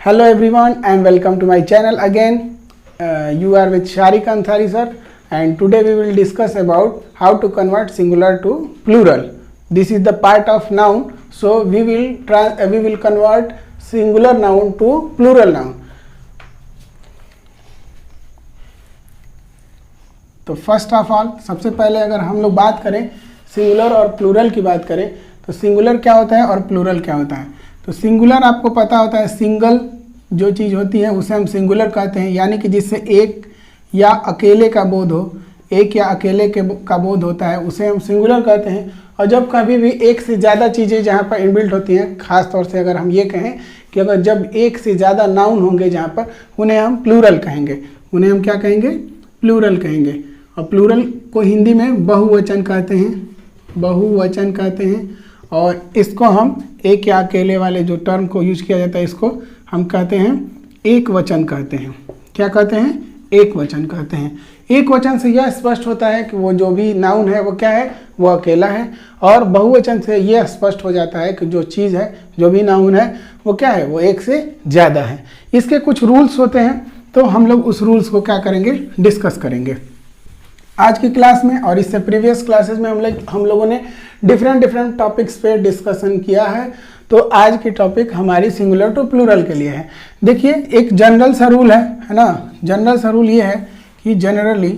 Hello everyone and welcome to my channel again. You are with Sharik Ansari sir, and today we will discuss about how to convert singular to plural. This is the part of noun, so we will convert singular noun to plural noun. तो first of all सबसे पहले अगर हम लोग बात करें singular और plural की बात करें तो सिंगुलर क्या होता है और प्लूरल क्या होता है। तो सिंगुलर आपको पता होता है, सिंगल जो चीज़ होती है उसे हम सिंगुलर कहते हैं, यानी कि जिससे एक या अकेले का बोध हो, एक या अकेले का बोध होता है उसे हम सिंगुलर कहते हैं। और जब कभी भी एक से ज़्यादा चीज़ें जहाँ पर इनबिल्ट होती हैं, ख़ास तौर से अगर हम ये कहें कि अगर जब एक से ज़्यादा नाउन होंगे जहाँ पर, उन्हें हम प्लूरल कहेंगे। उन्हें हम क्या कहेंगे? प्लूरल कहेंगे। और प्लूरल को हिंदी में बहुवचन कहते हैं, बहुवचन कहते हैं। और इसको हम एक या अकेले वाले जो टर्म को यूज किया जाता है इसको हम कहते हैं एक वचन कहते हैं। क्या कहते हैं? एक वचन कहते हैं। एक वचन से यह स्पष्ट होता है कि वो जो भी नाउन है वो क्या है, वो अकेला है। और बहुवचन से यह स्पष्ट हो जाता है कि जो चीज़ है, जो भी नाउन है वो क्या है, वो एक से ज़्यादा है। इसके कुछ रूल्स होते हैं, तो हम लोग उस रूल्स को क्या करेंगे, डिस्कस करेंगे आज की क्लास में। और इससे प्रीवियस क्लासेस में हम लोगों ने डिफरेंट टॉपिक्स पे डिस्कशन किया है। तो आज की टॉपिक हमारी सिंगुलर टू प्लूरल के लिए है। देखिए एक जनरल सा रूल है ना। जनरल सा रूल ये है कि generally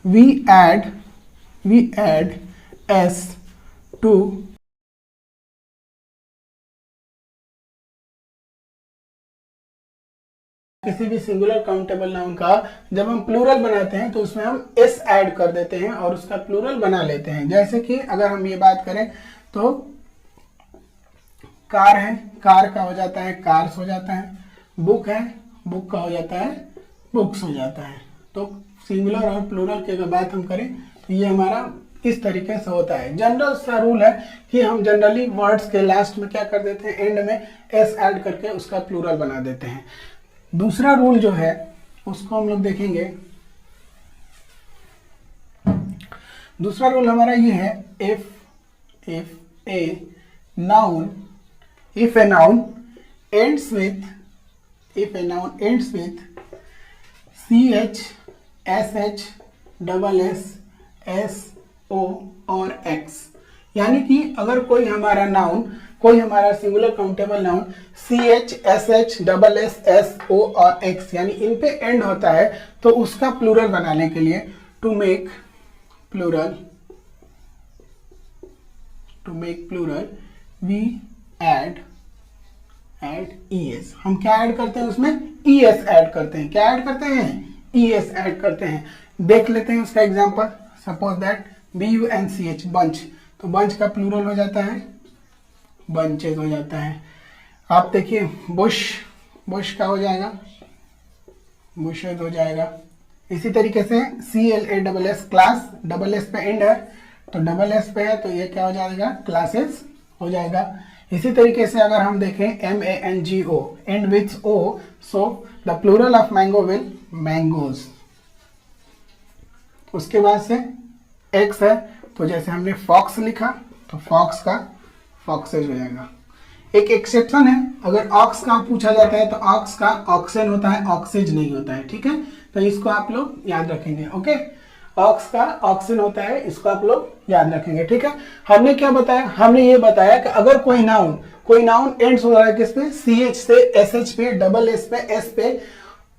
we add S to किसी भी सिंगुलर काउंटेबल नाउन का जब हम प्लूरल बनाते हैं तो उसमें हम एस ऐड कर देते हैं और उसका प्लूरल बना लेते हैं। जैसे कि अगर हम ये बात करें तो कार है, कार का हो जाता है कार्स हो जाता है। बुक है, बुक का हो जाता है बुक्स हो जाता है। तो सिंगुलर और प्लूरल की अगर बात हम करें तो ये हमारा इस तरीके से होता है। जनरल सा रूल है कि हम जनरली वर्ड्स के लास्ट में क्या कर देते हैं, एंड में एस ऐड करके उसका प्लूरल बना देते हैं। दूसरा रूल जो है उसको हम लोग देखेंगे। दूसरा रूल हमारा ये है, if a noun ends with ch, sh, double s, s, o और x, यानी कि अगर कोई हमारा singular countable noun ch, sh, double s, s, o और x यानी इन पे एंड होता है, तो उसका प्लूरल बनाने के लिए to make plural we add es। हम क्या ऐड करते हैं उसमें? es ऐड करते हैं। क्या ऐड करते हैं? es ऐड करते हैं। देख लेते हैं उसका example. Suppose that bunch, bunch, तो बंच का प्लूरल हो जाता है बंचेज हो जाता है। आप देखिए बुश का हो जाएगा बुशेज हो जाएगा। इसी तरीके से CLASS, क्लास, डबल एस पे एंड है तो डबल एस पे है तो ये क्या हो जाएगा, क्लासेस हो जाएगा। इसी तरीके से अगर हम देखें MANGO end with O, so the plural of mango will mangoes. उसके बाद से X है तो जैसे हमने फॉक्स लिखा तो फॉक्स का फॉक्सेज हो जाएगा। एक एक्सेप्शन है, अगर ऑक्स का पूछा जाता है तो ऑक्स का ऑक्सन होता है, ऑक्सेज नहीं होता है। ठीक है, तो इसको आप लोग याद रखेंगे। ओके, ऑक्स का ऑक्सन होता है, इसको आप लोग याद रखेंगे। ठीक है, हमने क्या बताया? हमने ये बताया कि अगर कोई नाउन एंड्स हो रहा है किस पे, CH से, SH पे, डबल S पे, S पे,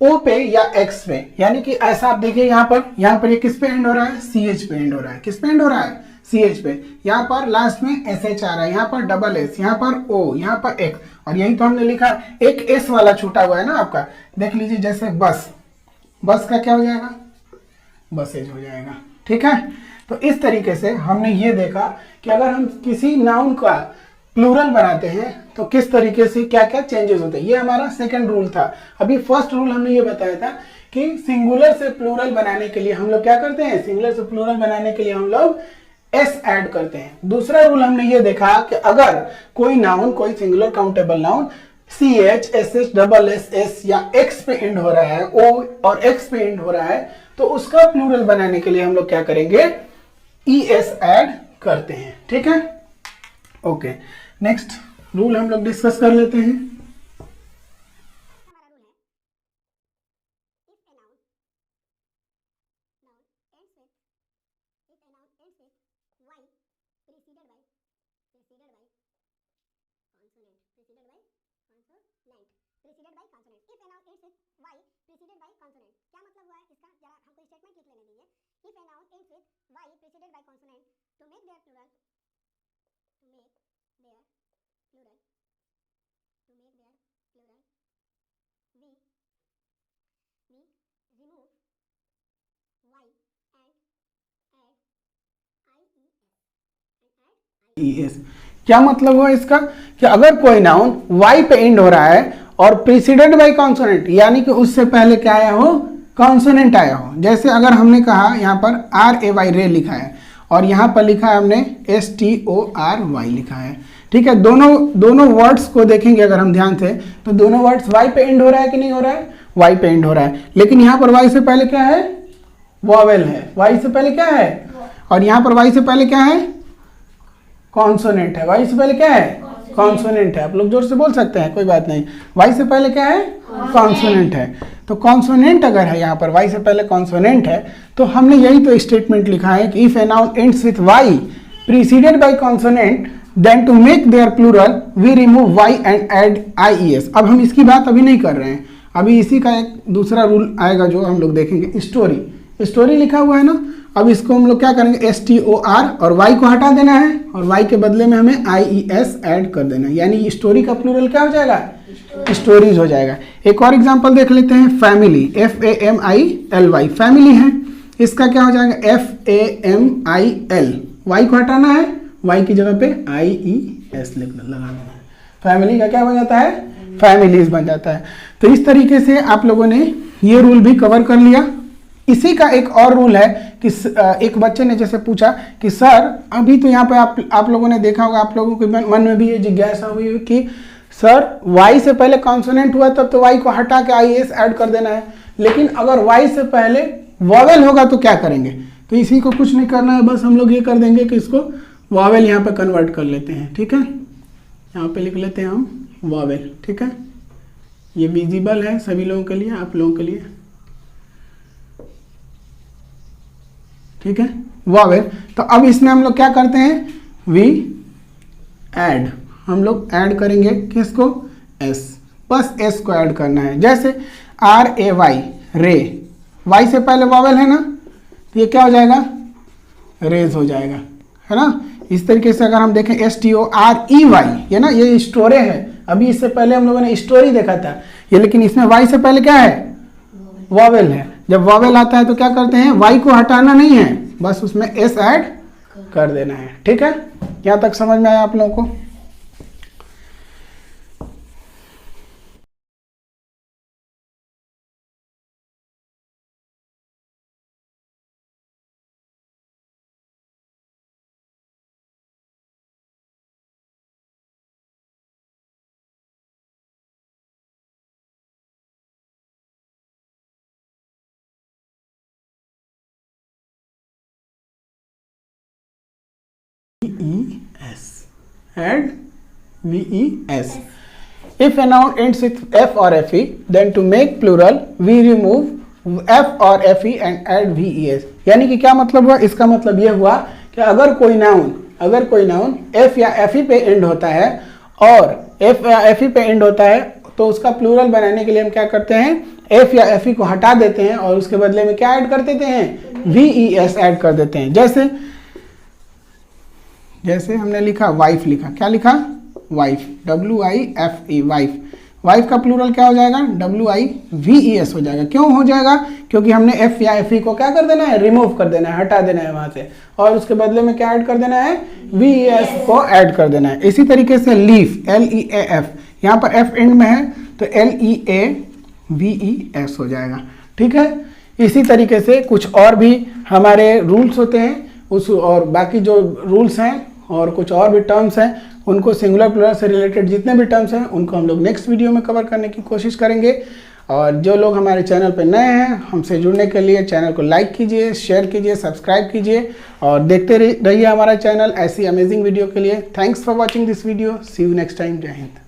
O पे या X पे, यानी कि ऐसा आप देखिए यहाँ पर ये किस पे एंड हो रहा है? CH पे एंड हो रहा है। किस पे एंड हो रहा है? CH पे। यहाँ पर लास्ट में SH आ रहा है, यहाँ पर डबल S, यहाँ पर O, यहाँ पर X, और यही तो हमने लिखा, एक S वाला छूटा हुआ है ना आपका। देख लीजिए जैसे बस का क्या हो जाएगा? बसेज हो जाएगा। ठीक है, तो इस तरीके से हमने ये देखा कि अगर हम किसी नाउन का प्लूरल बनाते हैं तो किस तरीके से क्या क्या चेंजेस होते हैं। ये हमारा सेकंड रूल था। अभी फर्स्ट रूल हमने ये बताया था कि सिंगुलर से प्लूरल बनाने के लिए हम लोग क्या करते हैं, सिंगुलर से प्लूरल बनाने के लिए हम लोग एस ऐड करते हैं। दूसरा रूल हमने ये देखा कि अगर कोई singular countable noun CH, SH, double S, S या X पे एंड हो रहा है, O और X पे एंड हो रहा है, तो उसका प्लूरल बनाने के लिए हम लोग क्या करेंगे, ES ऐड करते हैं। ठीक है, ओके। नेक्स्ट रूल हम लोग डिस्कस कर लेते हैं। क्या मतलब हुआ इसका कि अगर कोई नाउन y पे एंड हो रहा है और प्रीसीडेड बाय कॉन्सोनेंट, यानी कि उससे पहले क्या आया हो, कॉन्सोनेंट आया हो। जैसे अगर हमने कहा यहाँ पर RAY रे लिखा है और यहाँ पर लिखा है हमने STORY लिखा है, ठीक है। दोनों वर्ड्स को देखेंगे अगर हम ध्यान से तो दोनों वर्ड्स y पे एंड हो रहा है कि नहीं हो रहा है, y पे एंड हो रहा है। लेकिन यहाँ पर y से पहले क्या है, वॉवेल है। y से पहले क्या है, और यहाँ पर y से पहले क्या है, कॉन्सोनेंट है। y से पहले क्या है, कॉन्सोनेंट है। आप लोग जोर से बोल सकते हैं, कोई बात नहीं। y से पहले क्या है, कॉन्सोनेंट है। तो कॉन्सोनेंट अगर है यहाँ पर y से पहले कॉन्सोनेंट है तो हमने यही तो स्टेटमेंट लिखा है कि if a noun ends with y preceded by consonant then to make their plural we remove y and add IES। अब हम इसकी बात अभी नहीं कर रहे हैं, अभी इसी का एक दूसरा रूल आएगा जो हम लोग देखेंगे। स्टोरी लिखा हुआ है ना, अब इसको हम लोग क्या करेंगे, STOR और y को हटा देना है और y के बदले में हमें IES ऐड कर देना है, यानी स्टोरी का प्लूरल क्या हो जाएगा, स्टोरीज हो जाएगा। एक और एग्जांपल देख लेते हैं, फैमिली, FAMILY, फैमिली है, इसका क्या हो जाएगा, FAMIL, y को हटाना है, y की जगह पे IES लगाना है, फैमिली का क्या बन जाता है, फैमिलीज बन जाता है। तो इस तरीके से आप लोगों ने ये रूल भी कवर कर लिया। इसी का एक और रूल है कि एक बच्चे ने जैसे पूछा कि सर अभी तो यहाँ पे आप लोगों ने देखा होगा, आप लोगों के मन में भी ये जिज्ञासा हुई कि सर y से पहले कॉन्सोनेंट हुआ तब तो y को हटा के IES ऐड कर देना है, लेकिन अगर y से पहले वॉवेल होगा तो क्या करेंगे। तो इसी को कुछ नहीं करना है, बस हम लोग ये कर देंगे कि इसको वॉवेल यहाँ पे कन्वर्ट कर लेते हैं, ठीक है। यहाँ पे लिख लेते हैं हम वॉवेल, ठीक है। ये विजिबल है सभी लोगों के लिए, आप लोगों के लिए, ठीक है, वॉवेल। तो अब इसमें हम लोग क्या करते हैं, वी ऐड, हम लोग ऐड करेंगे किसको, S, बस S को ऐड करना है। जैसे RAY रे, y से पहले वॉवेल है ना, तो ये क्या हो जाएगा, रेज हो जाएगा, है ना। इस तरीके से अगर हम देखें STOREY, ये ना, ये स्टोरे है। अभी इससे पहले हम लोगों ने स्टोरी देखा था ये, लेकिन इसमें y से पहले क्या है, वॉवेल है। जब वॉवेल आता है तो क्या करते हैं, y को हटाना नहीं है, बस उसमें S ऐड कर देना है, ठीक है। यहाँ तक समझ में आया आप लोगों को। VES, add VES. If a noun ends with F or FE, then to make plural we remove F or FE and add VES. यानी कि क्या मतलब हुआ, इसका मतलब यह हुआ कि अगर कोई नाउन F या FE पे एंड होता है और F या FE पे एंड होता है तो उसका प्लूरल बनाने के लिए हम क्या करते हैं, F या FE को हटा देते हैं और उसके बदले में क्या ऐड कर देते हैं, VES ऐड कर देते हैं। जैसे हमने लिखा वाइफ, लिखा क्या लिखा, वाइफ, WIFE, वाइफ का प्लूरल क्या हो जाएगा, WIVES हो जाएगा। क्यों हो जाएगा, क्योंकि हमने F या FE को क्या कर देना है, रिमूव कर देना है, हटा देना है वहां से, और उसके बदले में क्या ऐड कर देना है, VES को ऐड कर देना है। इसी तरीके से लीफ, LEAF, यहाँ पर F एंड में है तो LEAVES हो जाएगा, ठीक है। इसी तरीके से कुछ और भी हमारे रूल्स होते हैं, उस और बाकी जो रूल्स हैं और कुछ और भी टर्म्स हैं उनको, सिंगुलर प्लूरल से रिलेटेड जितने भी टर्म्स हैं उनको हम लोग नेक्स्ट वीडियो में कवर करने की कोशिश करेंगे। और जो लोग हमारे चैनल पर नए हैं, हमसे जुड़ने के लिए चैनल को लाइक कीजिए, शेयर कीजिए, सब्सक्राइब कीजिए और देखते रहिए हमारा चैनल ऐसी अमेजिंग वीडियो के लिए। Thanks for watching this video. See you next time. जय हिंद।